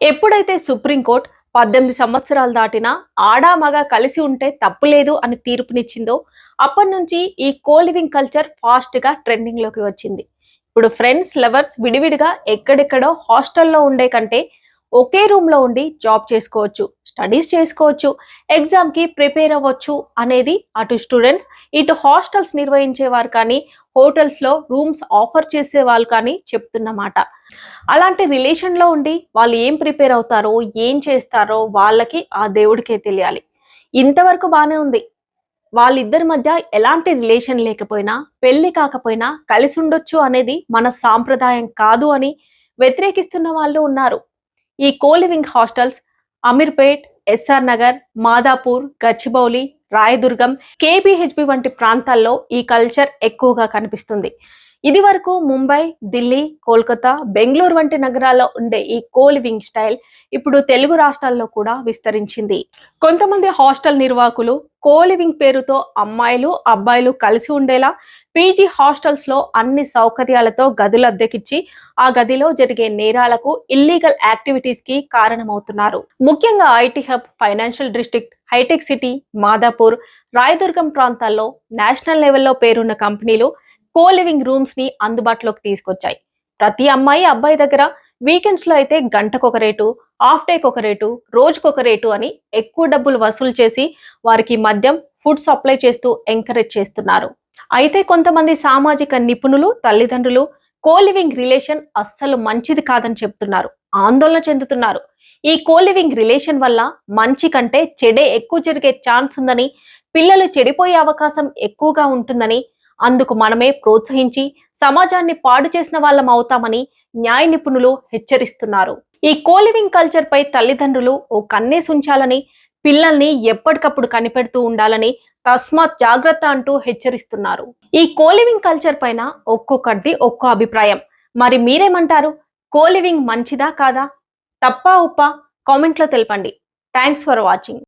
ఎప్పుడైతే సుప్రీంకోర్టు 18 సంవత్సరాలు దాటినా ఆడా మగ కలిసి ఉంటే తప్పులేదు అని తీర్పునిచ్చిందో అప్పటి నుంచి ఈ కోలివింగ్ కల్చర్ ఫాస్ట్ గా ట్రెండింగ్ లోకి వచ్చింది. ఇప్పుడు ఫ్రెండ్స్ లవర్స్ విడివిడిగా ఎక్కడెక్కడో హాస్టల్లో ఉండే కంటే ఒకే రూమ్ లో ఉండి జాబ్ చేసుకోవచ్చు, స్టడీస్ చేసుకోవచ్చు, ఎగ్జామ్ కి ప్రిపేర్ అవ్వచ్చు అనేది అటు స్టూడెంట్స్ ఇటు హాస్టల్స్ నిర్వహించేవారు కానీ హోటల్స్ లో రూమ్స్ ఆఫర్ చేసే వాళ్ళు కానీ చెప్తున్నమాట. అలాంటి రిలేషన్ లో ఉండి వాళ్ళు ఏం ప్రిపేర్ అవుతారో ఏం చేస్తారో వాళ్ళకి ఆ దేవుడికే తెలియాలి. ఇంతవరకు బానే ఉంది. వాళ్ళిద్దరి మధ్య ఎలాంటి రిలేషన్ లేకపోయినా పెళ్లి కాకపోయినా కలిసి ఉండొచ్చు అనేది మన సాంప్రదాయం కాదు అని వ్యతిరేకిస్తున్న వాళ్ళు ఉన్నారు. ఈ కోలివింగ్ హాస్టల్స్ అమీర్పేట్, ఎస్ఆర్ నగర్, మాదాపూర్, గచ్చిబౌలి, రాయదుర్గం, కేబిహెచ్బి వంటి ప్రాంతాల్లో ఈ కల్చర్ ఎక్కువగా కనిపిస్తుంది. ఇది వరకు ముంబై, ఢిల్లీ, కోల్కతా, బెంగళూరు వంటి నగరాల్లో ఉండే ఈ కోలివింగ్ స్టైల్ ఇప్పుడు తెలుగు రాష్ట్రాల్లో కూడా విస్తరించింది. కొంతమంది హాస్టల్ నిర్వాహకులు కోలివింగ్ పేరుతో అమ్మాయిలు అబ్బాయిలు కలిసి ఉండేలా పీజీ హాస్టల్స్ లో అన్ని సౌకర్యాలతో గదులు అద్దెకిచ్చి ఆ గదిలో జరిగే నేరాలకు, ఇల్లీగల్ యాక్టివిటీస్ కి కారణమవుతున్నారు. ముఖ్యంగా IT hub, financial district, Hitech City, Madhapur, Rayadurgam ప్రాంతాల్లో నేషనల్ లెవెల్లో పేరున్న కంపెనీలు కోలివింగ్ రూమ్స్ ని అందుబాటులోకి తీసుకొచ్చాయి. ప్రతి అమ్మాయి అబ్బాయి దగ్గర వీకెండ్స్ లో అయితే గంటకొక రేటు, హాఫ్ డేకి ఒక రేటు, రోజుకొక రేటు అని ఎక్కువ డబ్బులు వసూలు చేసి వారికి మద్యం, ఫుడ్ సప్లై చేస్తూ ఎంకరేజ్ చేస్తున్నారు. అయితే కొంతమంది సామాజిక నిపుణులు, తల్లిదండ్రులు కోలివింగ్ రిలేషన్ అస్సలు మంచిది కాదని చెప్తున్నారు, ఆందోళన చెందుతున్నారు. ఈ కోలివింగ్ రిలేషన్ వల్ల మంచి కంటే చెడే ఎక్కువ జరిగే ఛాన్స్ ఉందని, పిల్లలు చెడిపోయే అవకాశం ఎక్కువగా ఉంటుందని, అందుకు మనమే ప్రోత్సహించి సమాజాన్ని పాడు చేసిన వాళ్ళం అవుతామని న్యాయ నిపుణులు హెచ్చరిస్తున్నారు. ఈ కోలివింగ్ కల్చర్ పై తల్లిదండ్రులు ఓ కన్నేసి ఉంచాలని, పిల్లల్ని ఎప్పటికప్పుడు కనిపెడుతూ ఉండాలని తస్మాత్ జాగ్రత్త అంటూ హెచ్చరిస్తున్నారు. ఈ కోలివింగ్ కల్చర్ పైన ఒక్కొక్కటి ఒక్కో అభిప్రాయం. మరి మీరేమంటారు? కోలివింగ్ మంచిదా కాదా? తప్పా ఉప్పా? కామెంట్లో తెలపండి. Thanks for watching.